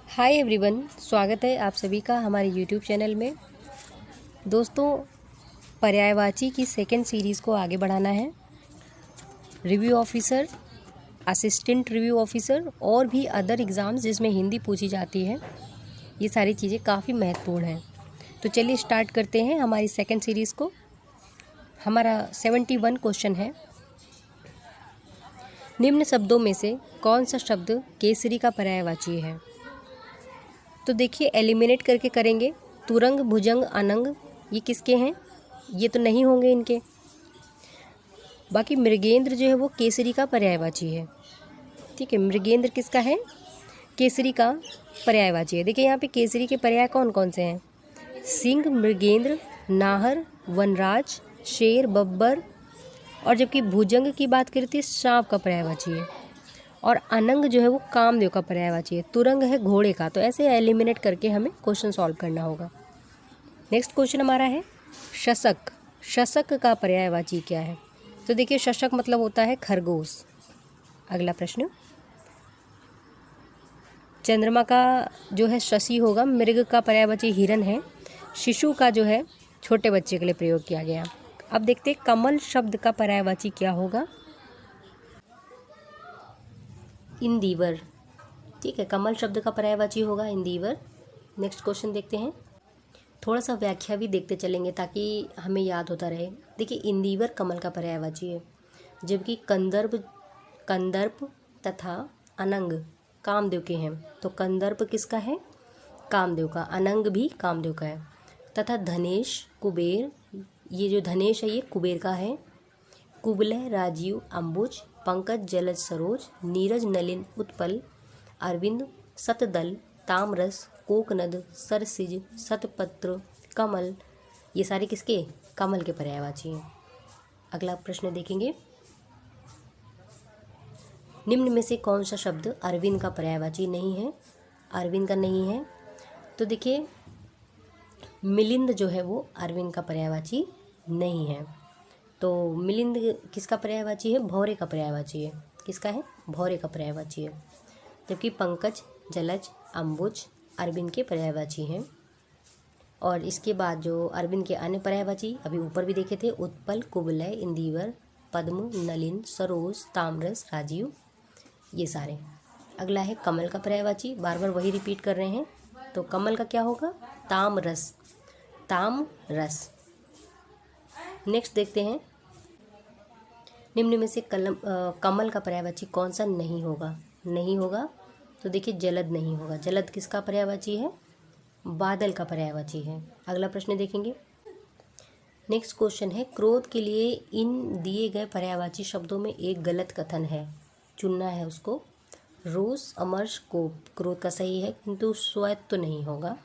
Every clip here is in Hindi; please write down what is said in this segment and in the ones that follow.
हाय एवरीवन, स्वागत है आप सभी का हमारे यूट्यूब चैनल में। दोस्तों, पर्यायवाची की सेकंड सीरीज़ को आगे बढ़ाना है। Review officer, assistant review officer और भी अदर एग्ज़ाम्स जिसमें हिंदी पूछी जाती है, ये सारी चीज़ें काफ़ी महत्वपूर्ण हैं। तो चलिए स्टार्ट करते हैं हमारी सेकंड सीरीज़ को। हमारा 71 क्वेश्चन है, निम्न शब्दों में से कौन सा शब्द केसरी का पर्यायवाची है? तो देखिए, एलिमिनेट करके करेंगे। तुरंग, भुजंग, अनंग, ये किसके हैं? ये तो नहीं होंगे इनके। बाकी मृगेंद्र जो है वो केसरी का पर्यायवाची है। ठीक है, मृगेंद्र किसका है? केसरी का पर्यायवाची है। देखिए यहाँ पे केसरी के पर्याय कौन कौन से हैं? सिंह, मृगेंद्र, नाहर, वनराज, शेर, बब्बर। और जबकि भुजंग की बात करती है, सांप का पर्यायवाची है। और अनंग जो है वो कामदेव का पर्यायवाची है। तुरंग है घोड़े का। तो ऐसे एलिमिनेट करके हमें क्वेश्चन सॉल्व करना होगा। नेक्स्ट क्वेश्चन हमारा है शशक। शशक का पर्यायवाची क्या है? तो देखिए, शशक मतलब होता है खरगोश। अगला प्रश्न, चंद्रमा का जो है शशि होगा। मृग का पर्यायवाची हिरण है। शिशु का जो है छोटे बच्चे के लिए प्रयोग किया गया। अब देखते हैं कमल शब्द का पर्यायवाची क्या होगा। इंदिवर। ठीक है, कमल शब्द का पर्यायवाची होगा इंदिवर। नेक्स्ट क्वेश्चन देखते हैं। थोड़ा सा व्याख्या भी देखते चलेंगे ताकि हमें याद होता रहे। देखिए, इंदिवर कमल का पर्यायवाची है, जबकि कंदर्प तथा अनंग कामदेव के हैं। तो कंदर्प किसका है? कामदेव का। अनंग भी कामदेव का है। तथा धनेश, कुबेर, ये जो धनेश है ये कुबेर का है। कुबलय, राजीव, अंबुज, पंकज, जलज, सरोज, नीरज, नलिन, उत्पल, अरविंद, सतदल, तामरस, कोकनद, सरसिज, सतपत्र, कमल, ये सारे किसके? कमल के पर्यायवाची हैं। अगला प्रश्न देखेंगे, निम्न में से कौन सा शब्द अरविंद का पर्यायवाची नहीं है? अरविंद का नहीं है। तो देखिए, मिलिंद जो है वो अरविंद का पर्यायवाची नहीं है। तो मिलिंद किसका पर्यायवाची है? भौरे का पर्यायवाची है। किसका है? भौरे का पर्यायवाची है। जबकि पंकज, जलज, अंबुज अरविंद के पर्यायवाची हैं। और इसके बाद जो अरविंद के अन्य पर्यायवाची अभी ऊपर भी देखे थे, उत्पल, कुवलय, इंदिवर, पद्म, नलिन, सरोज, ताम्रस, राजीव, ये सारे। अगला है कमल का पर्यायवाची। बार बार वही रिपीट कर रहे हैं। तो कमल का क्या होगा? तामरस। तामरस। नेक्स्ट देखते हैं, निम्न में से कमल का पर्यायवाची कौन सा नहीं होगा? नहीं होगा। तो देखिए, जलद नहीं होगा। जलद किसका पर्यायवाची है? बादल का पर्यायवाची है। अगला प्रश्न देखेंगे। नेक्स्ट क्वेश्चन है, क्रोध के लिए इन दिए गए पर्यायवाची शब्दों में एक गलत कथन है, चुनना है उसको। रोष, अमर्ष, कोप क्रोध का सही है, किंतु स्वायत्त तो नहीं होगा।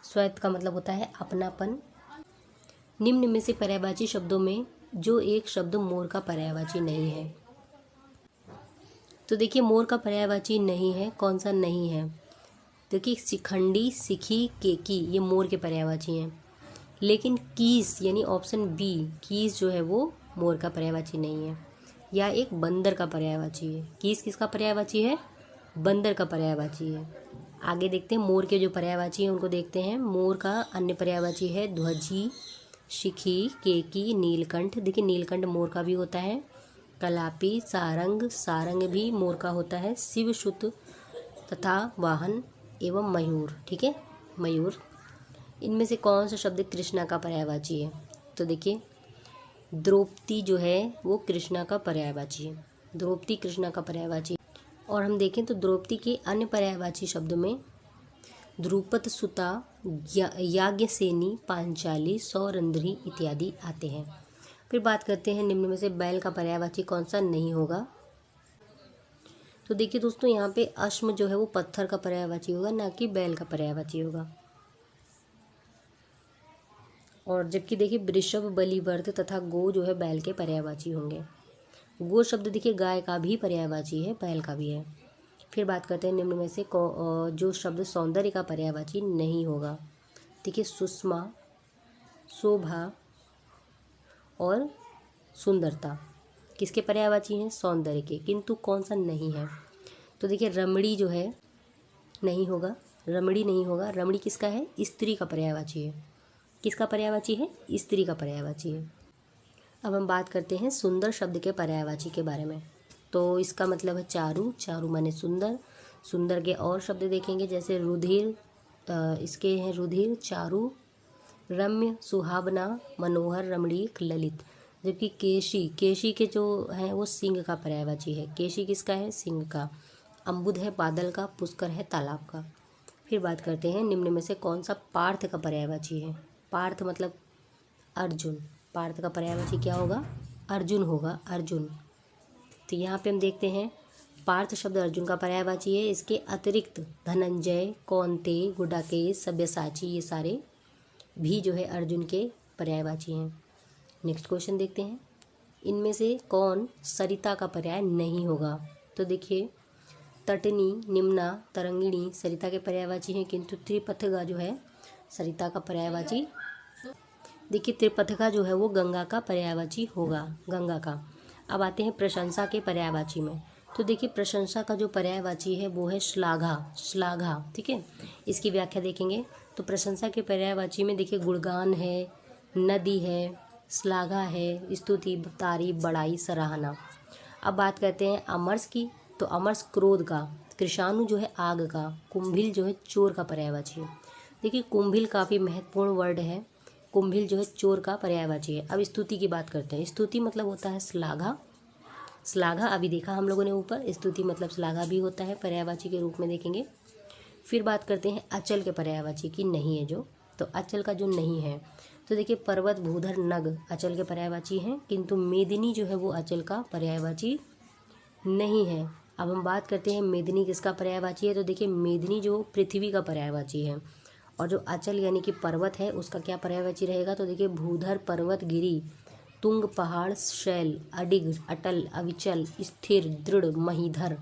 स्वायत्त का मतलब होता है अपनापन। निम्न में से पर्यायवाची शब्दों में जो एक शब्द मोर का पर्यायवाची नहीं है। तो देखिए, मोर का पर्यायवाची नहीं है। कौन सा नहीं है? देखिए, शिखंडी, सिखी, केकी ये मोर के पर्यायवाची हैं। लेकिन कीस यानी ऑप्शन बी, कीस जो है वो मोर का पर्यायवाची नहीं है, या एक बंदर का पर्यायवाची है। कीस किसका पर्यायवाची है? बंदर का पर्यायवाची है। आगे देखते हैं मोर के जो पर्यायवाची हैं उनको देखते हैं। मोर का अन्य पर्यायवाची है ध्वजी, शिखी, केकी, नीलकंठ। देखिए, नीलकंठ मोर का भी होता है। कलापी, सारंग, सारंग भी मोर का होता है। शिवसुत तथा वाहन एवं मयूर। ठीक है, मयूर। इनमें से कौन सा शब्द कृष्णा का पर्यायवाची है? तो देखिए, द्रौपदी जो है वो कृष्णा का पर्यायवाची है। द्रौपदी कृष्णा का पर्यायवाची। और हम देखें तो द्रौपदी के अन्य पर्यायवाची शब्दों में द्रुपद सुता, याज्ञसेनी, पांचाली, सौरंध्री इत्यादि आते हैं। फिर बात करते हैं निम्न में से बैल का पर्यायवाची कौन सा नहीं होगा। तो देखिए दोस्तों, यहाँ पे अश्म जो है वो पत्थर का पर्यायवाची होगा, ना कि बैल का पर्यायवाची होगा। और जबकि देखिए, वृषभ, बलिवर्ध तथा गो जो है बैल के पर्यायवाची होंगे। गो शब्द देखिए गाय का भी पर्यायवाची है, बैल का भी है। फिर बात करते हैं निम्न में से जो शब्द सौंदर्य का पर्यायवाची नहीं होगा। देखिए, सुषमा, शोभा और सुंदरता किसके पर्यायवाची हैं? सौंदर्य के। किंतु कौन सा नहीं है? तो देखिए, रमणी जो है नहीं होगा। रमणी नहीं होगा। रमणी किसका है? स्त्री का पर्यायवाची है। किसका पर्यायवाची है? स्त्री का पर्यायवाची है। अब हम बात करते हैं सुंदर शब्द के पर्यायवाची के बारे में। तो इसका मतलब है चारु। चारु माने सुंदर। सुंदर के और शब्द देखेंगे, जैसे रुधिर, इसके हैं रुधिर, चारु, रम्य, सुहावना, मनोहर, रमणीक, ललित। जबकि केशी, केशी के जो है वो सिंह का पर्यायवाची है। केशी किसका है? सिंह का। अम्बुद है बादल का। पुष्कर है तालाब का। फिर बात करते हैं निम्न में से कौन सा पार्थ का पर्यायवाची है। पार्थ मतलब अर्जुन। पार्थ का पर्यायवाची क्या होगा? अर्जुन होगा। अर्जुन। तो यहाँ पे हम देखते हैं पार्थ शब्द अर्जुन का पर्यायवाची है। इसके अतिरिक्त धनंजय, कौन्तेय, गुडाकेश, सब्यसाची, ये सारे भी जो है अर्जुन के पर्यायवाची हैं। नेक्स्ट क्वेश्चन देखते हैं, इनमें से कौन सरिता का पर्याय नहीं होगा। तो देखिए तटनी, निम्ना, तरंगिणी सरिता के पर्यायवाची हैं, किंतु त्रिपथगा जो है सरिता का पर्यायवाची। देखिए त्रिपथगा जो है वो गंगा का पर्यायवाची होगा, गंगा का। अब आते हैं प्रशंसा के पर्यायवाची में। तो देखिए प्रशंसा का जो पर्यायवाची है वो है श्लाघा। श्लाघा, ठीक है। इसकी व्याख्या देखेंगे तो प्रशंसा के पर्यायवाची में देखिए गुणगान है, नदी है, श्लाघा है, स्तुति, तारीफ, बड़ाई, सराहना। अब बात करते हैं अमर्ष की। तो अमर्ष क्रोध का, कृषाणु जो है आग का, कुंभिल जो है चोर का पर्यायवाची है। देखिए कुंभिल काफ़ी महत्वपूर्ण वर्ड है। कुंभिल जो है चोर का पर्यायवाची है। अब स्तुति की बात करते हैं। स्तुति मतलब होता है श्लाघा। श्लाघा अभी देखा हम लोगों ने ऊपर, स्तुति मतलब श्लाघा भी होता है, पर्यायवाची के रूप में देखेंगे। फिर बात करते हैं अचल के पर्यायवाची की नहीं है जो। तो अचल का जो नहीं है, तो देखिए पर्वत, भूधर, नग अचल के पर्यायवाची हैं, किंतु मेदिनी जो है वो अचल का पर्यायवाची नहीं है। अब हम बात करते हैं मेदिनी किसका पर्यायवाची है। तो देखिए मेदिनी जो पृथ्वी का पर्यायवाची है, और जो अचल यानी कि पर्वत है उसका क्या पर्यायवाची रहेगा। तो देखिए भूधर, पर्वत, गिरि, तुंग, पहाड़, शैल, अडिग, अटल, अविचल, स्थिर, दृढ़, महीधर,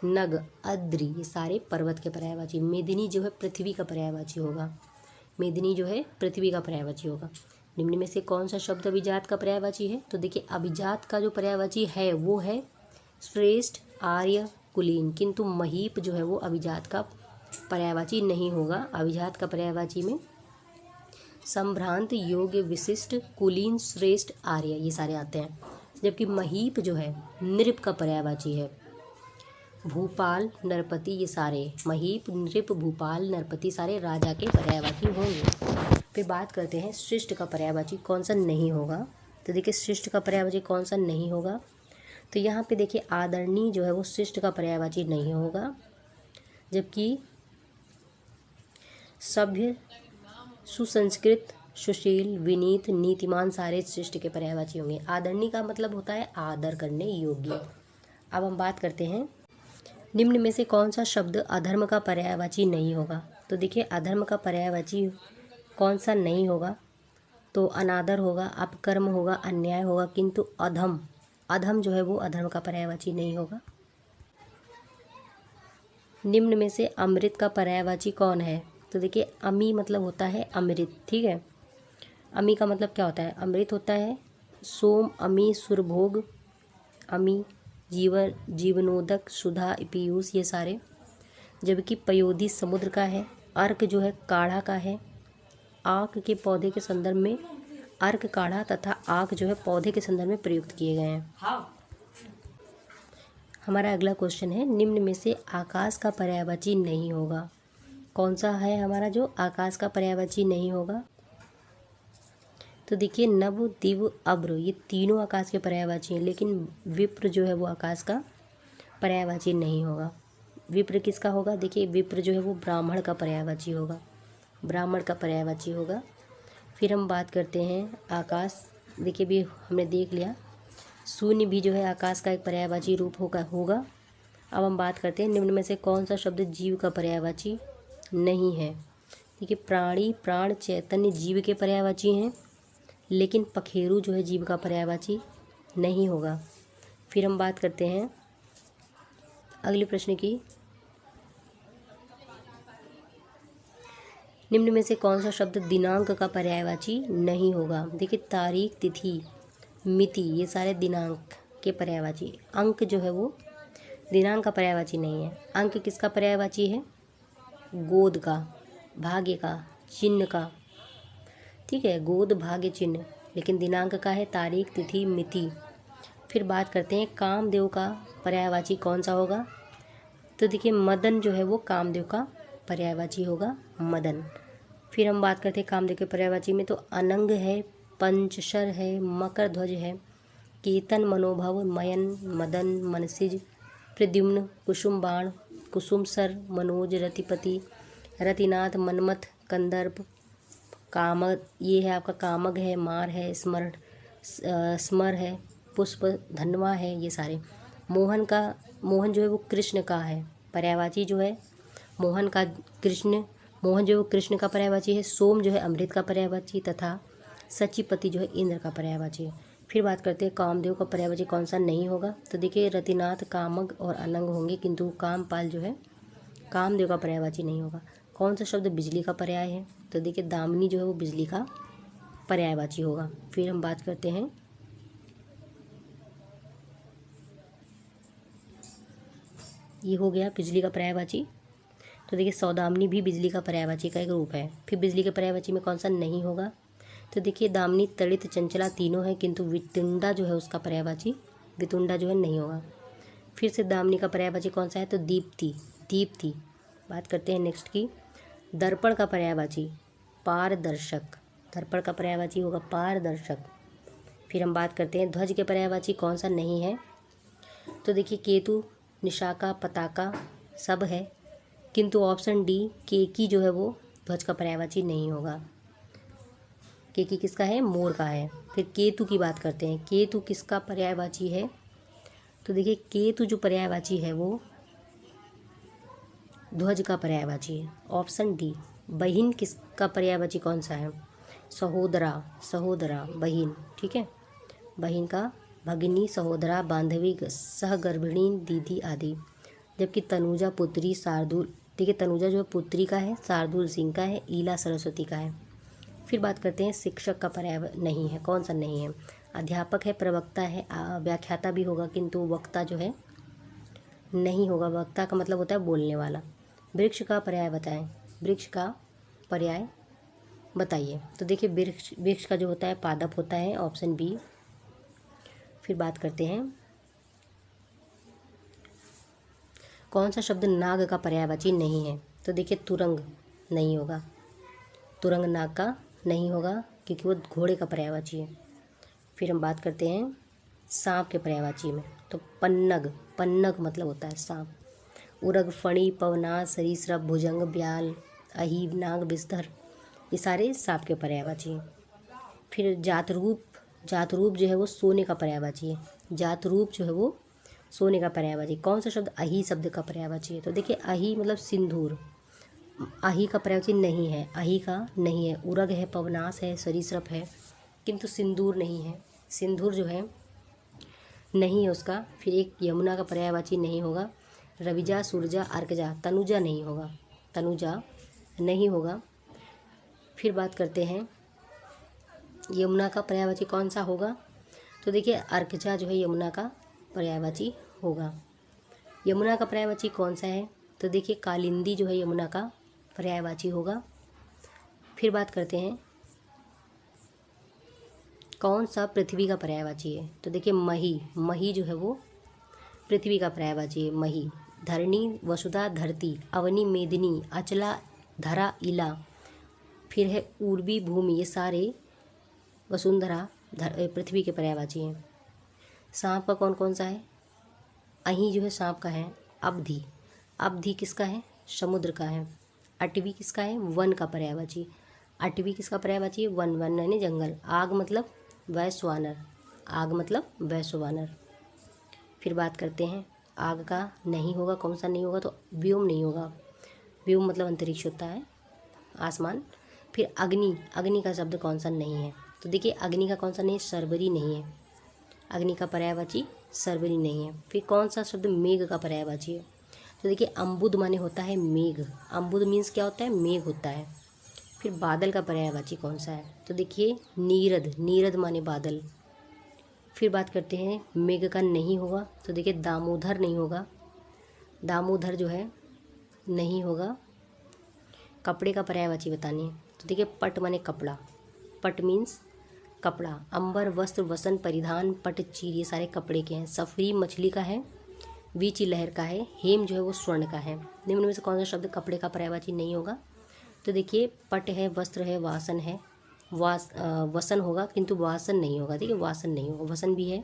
नग, अद्रि, ये सारे पर्वत के पर्यायवाची। मेदिनी जो है पृथ्वी का पर्यायवाची होगा। मेदिनी जो है पृथ्वी का पर्यायवाची होगा। निम्न में से कौन सा शब्द अभिजात का पर्यायवाची है। तो देखिए अभिजात का जो पर्यायवाची है वो है श्रेष्ठ, आर्य, कुलीन, किंतु महीप जो है वो अभिजात का पर्यायवाची नहीं होगा। अभिजात का पर्यायवाची में संभ्रांत, योग्य, विशिष्ट, कुलीन, श्रेष्ठ, आर्य ये सारे आते हैं। जबकि महीप जो है नृप का पर्यायवाची है। भूपाल, नरपति, ये सारे महीप, नृप, भूपाल, नरपति सारे राजा के पर्यायवाची होंगे। फिर बात करते हैं शिष्ट का पर्यायवाची कौन सा नहीं होगा। तो देखिए शिष्ट का पर्यायवाची कौन सा नहीं होगा। तो यहाँ पे देखिए आदरणीय जो है वो शिष्ट का पर्यायवाची नहीं होगा। जबकि सभ्य, सुसंस्कृत, सुशील, विनीत, नीतिमान सारे शिष्ट के पर्यायवाची होंगे। आदरणीय का मतलब होता है आदर करने योग्य। अब हम बात करते हैं निम्न में से कौन सा शब्द अधर्म का पर्यायवाची नहीं होगा। तो देखिए अधर्म का पर्यायवाची कौन सा नहीं होगा। तो अनादर होगा, अपकर्म होगा, अन्याय होगा, किंतु अधम, अधम जो है वो अधर्म का पर्यायवाची नहीं होगा। निम्न में से अमृत का पर्यायवाची कौन है। तो देखिए अमी मतलब होता है अमृत, ठीक है। अमी का मतलब क्या होता है। अमृत होता है सोम, अमी, सुरभोग, अमी, जीवन, जीवनोदक, सुधा, पीयूष ये सारे। जबकि पयोधी समुद्र का है। अर्क जो है काढ़ा का है। आक के पौधे के संदर्भ में अर्क, काढ़ा तथा आक जो है पौधे के संदर्भ में प्रयुक्त किए गए हैं। हमारा अगला क्वेश्चन है निम्न में से आकाश का पर्यायवाची नहीं होगा। कौन सा है हमारा जो आकाश का पर्यायवाची नहीं होगा। तो देखिए नभ, दिव, अब्र ये तीनों आकाश के पर्यायवाची हैं, लेकिन विप्र जो है वो आकाश का पर्यायवाची नहीं होगा। विप्र किसका होगा। देखिए विप्र जो है वो ब्राह्मण का पर्यायवाची होगा। ब्राह्मण का पर्यायवाची होगा। फिर हम बात करते हैं आकाश। देखिए भी हमने देख लिया शून्य भी जो है आकाश का एक पर्यायवाची रूप होगा। अब हम बात करते हैं निम्न में से कौन सा शब्द जीव का पर्यायवाची नहीं है। देखिए प्राणी, प्राण, चैतन्य जीव के पर्यायवाची हैं, लेकिन पखेरु जो है जीव का पर्यायवाची नहीं होगा। फिर हम बात करते हैं अगले प्रश्न की। निम्न में से कौन सा शब्द दिनांक का पर्यायवाची नहीं होगा। देखिए तारीख, तिथि, मिति ये सारे दिनांक के पर्यायवाची। अंक जो है वो दिनांक का पर्यायवाची नहीं है। अंक किसका पर्यायवाची है। गोद का, भाग्य का, चिन्ह का, ठीक है, गोद भाग्य चिन्ह, लेकिन दिनांक का है तारीख तिथि मिति। फिर बात करते हैं कामदेव का पर्यायवाची कौन सा होगा। तो देखिए मदन जो है वो कामदेव का पर्यायवाची होगा, मदन। फिर हम बात करते हैं कामदेव के पर्यायवाची में, तो अनंग है, पंचशर है, मकर ध्वज है, केतन मनोभव, मयन, मदन, मनसिज, प्रद्युम्न, कुसुम बाण, कुसुम सर, मनोज, रतिपति, रतिनाथ, मनमथ, कंदर्प, कामग, ये है आपका कामग है, मार है, स्मरण, स्मर है, पुष्प, धनवा है, ये सारे। मोहन जो है वो कृष्ण का है पर्यायवाची जो है, मोहन का कृष्ण, मोहन जो है वो कृष्ण का पर्यायवाची है। सोम जो है अमृत का पर्यायवाची, तथा सचिपति जो है इंद्र का पर्यायवाची है। फिर बात करते हैं कामदेव का पर्यायवाची कौन सा नहीं होगा। तो देखिए रतिनाथ, कामग और अनंग होंगे, किंतु कामपाल जो है कामदेव का पर्यायवाची नहीं होगा। कौन सा शब्द बिजली का पर्याय है। तो देखिए दामिनी जो है वो बिजली का पर्यायवाची होगा। फिर हम बात करते हैं ये हो गया बिजली का पर्यायवाची। तो देखिए सौदामिनी भी बिजली का पर्यायवाची का एक रूप है। फिर बिजली के पर्यायवाची में कौन सा नहीं होगा। तो देखिए दामिनी, तड़ित, चंचला तीनों है, किंतु वितुंडा जो है उसका पर्यायवाची, वितुंडा जो है नहीं होगा। फिर से दामिनी का पर्यायवाची कौन सा है। तो दीप्ति, दीप्ति। बात करते हैं नेक्स्ट की, दर्पण का पर्यायवाची पारदर्शक, दर्पण का पर्यायवाची होगा पारदर्शक। फिर हम बात करते हैं ध्वज के पर्यायवाची कौन सा नहीं है। तो देखिए केतु, निशाका, पताका सब है, किंतु ऑप्शन डी केकी जो है वो ध्वज का पर्यायवाची नहीं होगा। केकी किसका है, मोर का है। फिर केतु की बात करते हैं, केतु किसका पर्यायवाची है। तो देखिए केतु जो पर्यायवाची है वो ध्वज का पर्यायवाची है, ऑप्शन डी। बहिन किसका पर्यायवाची कौन सा है। सहोदरा, सहोदरा बहिन, ठीक है, बहिन का भगिनी, सहोदरा, बांधवी, सहगर्भिणी, दीदी आदि। जबकि तनुजा पुत्री, शार्दुल, ठीक है, तनुजा जो है पुत्री का है, शार्दुल सिंह का है, ईला सरस्वती का है। फिर बात करते हैं शिक्षक का पर्याय नहीं है, कौन सा नहीं है। अध्यापक है, प्रवक्ता है, व्याख्याता भी होगा, किंतु वक्ता जो है नहीं होगा। वक्ता का मतलब होता है बोलने वाला। वृक्ष का पर्याय बताएं, वृक्ष का पर्याय बताइए। तो देखिए वृक्ष का जो होता है पादप होता है, ऑप्शन बी। फिर बात करते हैं कौन सा शब्द नाग का पर्यायवाची नहीं है। तो देखिए तुरंग नहीं होगा, तुरंग नाग का नहीं होगा, क्योंकि वो घोड़े का पर्यायवाची है। फिर हम बात करते हैं सांप के पर्यायवाची में। तो पन्नग, पन्नग मतलब होता है सांप। उरग, फणी, पवनास, सरीसृप, भुजंग, ब्याल, अहीब, नाग, बिस्तर, ये सारे सांप के पर्यायवाची हैं। फिर जातरूप, जातरूप जो है वो सोने का पर्यायवाची है। जातरूप जो है वो सोने का पर्यायवाची। कौन सा शब्द अही शब्द का पर्यायवाची है। तो देखिए अही मतलब सिंदूर, अही का पर्यायवाची नहीं है, अही का नहीं है। उरग है, पवनास है, सरीसृप है, किंतु सिंदूर नहीं है, सिंदूर जो है नहीं है उसका। फिर एक यमुना का पर्यायवाची नहीं होगा। रविजा, सूरजा, अर्कजा, तनुजा नहीं होगा, तनुजा नहीं होगा। फिर बात करते हैं यमुना का पर्यायवाची कौन सा होगा। तो देखिए अर्कजा जो है यमुना का पर्यायवाची होगा। यमुना का पर्यायवाची कौन सा है। तो देखिए कालिंदी जो है यमुना का पर्यायवाची होगा। फिर बात करते हैं कौन सा पृथ्वी का पर्यायवाची है। तो देखिए मही, मही जो है वो पृथ्वी का पर्यायवाची है, मही। धरणी, वसुधा, धरती, अवनी, मेदिनी, अचला, धरा, इला। फिर है उर्वी, भूमि, ये सारे वसुंधरा पृथ्वी के पर्यायवाची हैं। सांप का कौन कौन सा है। अही जो है सांप का है। अवधि, अवधि किसका है, समुद्र का है। अटवी किसका है, वन का पर्यायवाची। अटवी किसका पर्यायवाची है, वन, वन यानी जंगल। आग मतलब वैश्वानर, आग मतलब वैश्वानर। फिर बात करते हैं आग का नहीं होगा, कौन सा नहीं होगा। तो व्योम नहीं होगा, व्योम मतलब अंतरिक्ष होता है, आसमान। फिर अग्नि, अग्नि का शब्द कौन सा नहीं है। तो देखिए अग्नि का कौन सा नहीं है, सर्वरी नहीं है, अग्नि का पर्यायवाची सर्वरी नहीं है। फिर कौन सा शब्द मेघ का पर्यायवाची है। तो देखिए अम्बुद माने होता है मेघ, अम्बुद मीन्स क्या होता है, मेघ होता है। फिर बादल का पर्यायवाची कौन सा है। तो देखिए नीरद, नीरद माने बादल। फिर बात करते हैं मेघ का नहीं होगा। तो देखिए दामोदर नहीं होगा, दामोदर जो है नहीं होगा। कपड़े का पर्यायवाची बतानी है। तो देखिए पट माने कपड़ा, पट मीन्स कपड़ा। अंबर वस्त्र वसन परिधान पट चीर ये सारे कपड़े के हैं। सफरी मछली का है, वीची लहर का है, हेम जो है वो स्वर्ण का है। निम्न में से कौन सा शब्द कपड़े का पर्यायवाची नहीं होगा? तो देखिए पट है, वस्त्र है, वासन है, वसन होगा किंतु वासन नहीं होगा। देखिए वासन नहीं होगा, वसन भी है,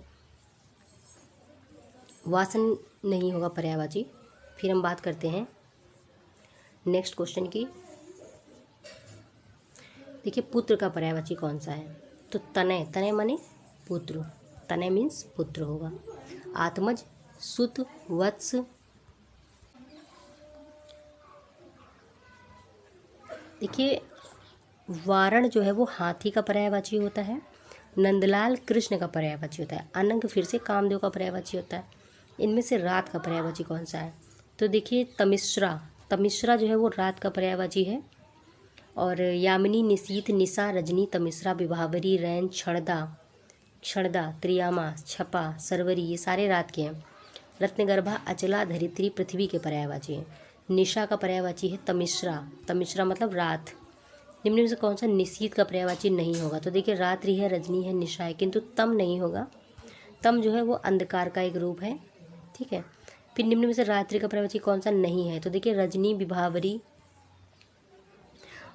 वासन नहीं होगा पर्यायवाची। फिर हम बात करते हैं नेक्स्ट क्वेश्चन की। देखिए पुत्र का पर्यायवाची कौन सा है? तो तनय, तनय माने पुत्र, तनय मीन्स पुत्र होगा। आत्मज, सुत, वत्स। देखिए वारण जो है वो हाथी का पर्यायवाची होता है। नंदलाल कृष्ण का पर्यायवाची होता है। अनंग फिर से कामदेव का पर्यायवाची होता है। इनमें से रात का पर्यायवाची कौन सा है? तो देखिए तमिश्रा, तमिश्रा जो है वो रात का पर्यायवाची है। और यामिनी, निशीथ, निशा, रजनी, तमिश्रा, विभावरी, रैन, क्षणदा, क्षणदा, त्रियामा, छपा, सरवरी ये सारे रात के हैं। रत्नगर्भा, अचला, धरित्री पृथ्वी के पर्यायवाची हैं। निशा का पर्यायवाची है तमिश्रा, तमिश्रा मतलब रात। निम्न में से कौन सा निशीथ का पर्यायवाची नहीं होगा? तो देखिए रात्रि है, रजनी है, निशा है, किंतु तम नहीं होगा। तम जो है वो अंधकार का एक रूप है, ठीक है। फिर निम्न में से रात्रि का पर्यायवाची कौन सा नहीं है? तो देखिए रजनी, विभावरी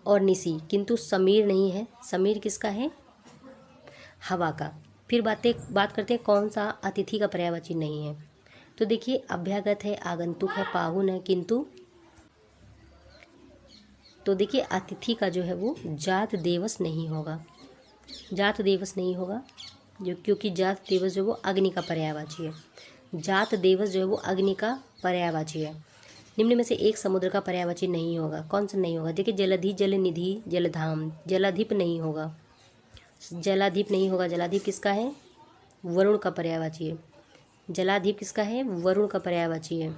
और निशी, किंतु समीर नहीं है। समीर किसका है? हवा का। फिर बात करते हैं कौन सा अतिथि का पर्यायवाची नहीं है। तो देखिए अभ्यागत है, आगंतुक है, पाहुन है, किंतु तो देखिए अतिथि का जो है वो जात देवस नहीं होगा, जात देवस नहीं होगा जो, क्योंकि जात देवस जो वो अग्नि का पर्यायवाची है। जात देवस जो है वो अग्नि का पर्यायवाची है। निम्न में से एक समुद्र का पर्यायवाची नहीं होगा। कौन सा नहीं होगा? देखिए जलधि, जलनिधि, जलधाम। जलाधिप नहीं होगा, जलाधिप नहीं होगा। जलाधिप किसका है? वरुण का पर्यायवाची है। जलाधिप किसका है? वरुण का पर्यायवाची है।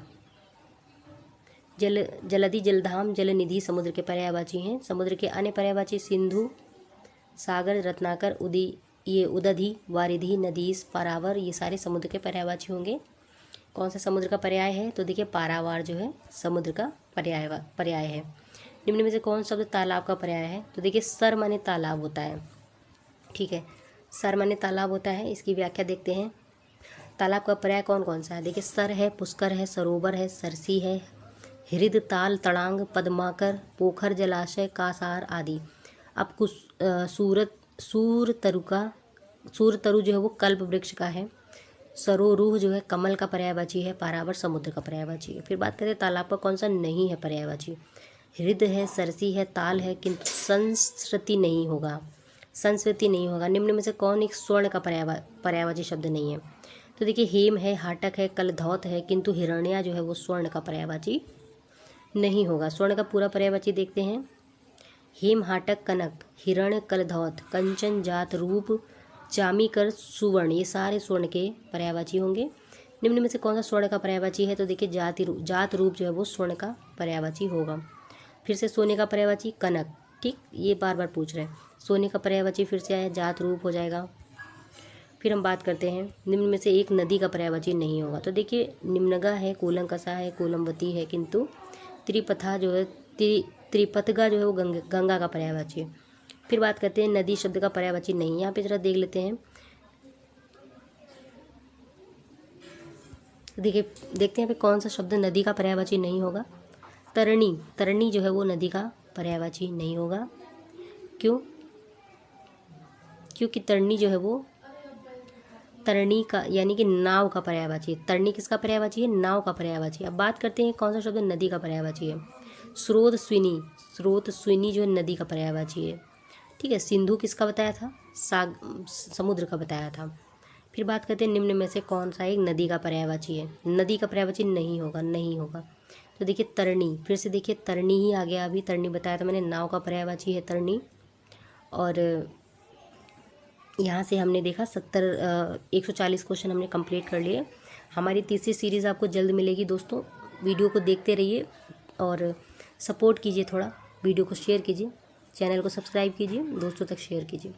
जलधि, जलधाम, जलनिधि समुद्र के पर्यायवाची हैं। समुद्र के अन्य पर्यायवाची सिंधु, सागर, रत्नाकर, ये उदधि, वारिधि, नदीस, पारावर ये सारे समुद्र के पर्यायवाची होंगे। कौन सा समुद्र का पर्याय है? तो देखिए पारावार जो है समुद्र का पर्याय है। निम्न में से कौन शब्द तालाब का पर्याय है? तो देखिए सर माने तालाब होता है, ठीक है, सर माने तालाब होता है। इसकी व्याख्या देखते हैं। तालाब का पर्याय कौन कौन सा है? देखिए सर है, पुष्कर है, सरोवर है, सरसी है, हृद, ताल, तड़ांग, पद्माकर, पोखर, जलाशय, कासार आदि। अब कुछ सूरतरु जो है वो कल्प वृक्ष का है। सरोरूह जो है कमल का पर्यायवाची है। पारावर समुद्र का पर्यायवाची है। फिर बात करें तालाब का कौन सा नहीं है पर्यायवाची। हृद है, सरसी है, ताल है, किंतु संस्कृति नहीं होगा, संस्कृति नहीं होगा। निम्न में से कौन एक स्वर्ण का पर्यायवाची शब्द नहीं है? तो देखिए हेम है, हाटक है, कलधौत है, किंतु हिरण्या जो है वो स्वर्ण का पर्यायवाची नहीं होगा। स्वर्ण का पूरा पर्यायवाची देखते हैं। हेम, हाटक, कनक, हिरण्य, कलधौत, कंचन, जात, रूप, चामीकर, सुवर्ण ये सारे स्वर्ण के पर्यायवाची होंगे। निम्न में से कौन सा स्वर्ण का पर्यायवाची है? तो देखिए जात रूप जो है वो स्वर्ण का पर्यायवाची होगा। फिर से सोने का पर्यायवाची कनक, ठीक, ये बार बार पूछ रहे हैं। सोने का पर्यायवाची फिर से आया, जात रूप हो जाएगा। फिर हम बात करते हैं निम्न में से एक नदी का पर्यायवाची नहीं होगा। तो देखिए निम्नगा है, कूलंकसा है, कूलमवती है, किंतु त्रिपथा जो है त्रिपथगा जो है वो गंगा का पर्यायवाची है। फिर बात करते हैं नदी शब्द का पर्यायवाची नहीं। यहाँ पे जरा देख लेते हैं। देखिए देखते हैं पे कौन सा शब्द नदी का पर्यायवाची नहीं होगा। तरणी, तरणी जो है वो नदी का पर्यायवाची नहीं होगा। क्यों? क्योंकि तरणी जो है वो तरणी का यानी कि नाव का पर्यायवाची है। तरणी किसका पर्यायवाची है? नाव का पर्यायवाची। अब बात करते हैं कौन सा शब्द नदी का पर्यायवाची है। स्रोत स्विनी, स्रोत स्विनी जो है नदी का पर्यायवाची है, ठीक है। सिंधु किसका बताया था? समुद्र का बताया था। फिर बात करते हैं निम्न में से कौन सा एक नदी का पर्यायवाची है। नदी का पर्यायवाची नहीं होगा, नहीं होगा। तो देखिए तरणी, फिर से देखिए तरणी ही आ गया। अभी तरणी बताया था मैंने, नाव का पर्यायवाची है तरणी। और यहाँ से हमने देखा 140 क्वेश्चन हमने कंप्लीट कर लिए। हमारी तीसरी सीरीज़ आपको जल्द मिलेगी दोस्तों। वीडियो को देखते रहिए और सपोर्ट कीजिए, थोड़ा वीडियो को शेयर कीजिए, चैनल को सब्सक्राइब कीजिए, दोस्तों तक शेयर कीजिए,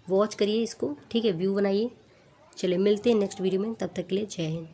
वॉच करिए इसको, ठीक है, व्यू बनाइए। चलिए मिलते हैं नेक्स्ट वीडियो में, तब तक के लिए जय हिंद।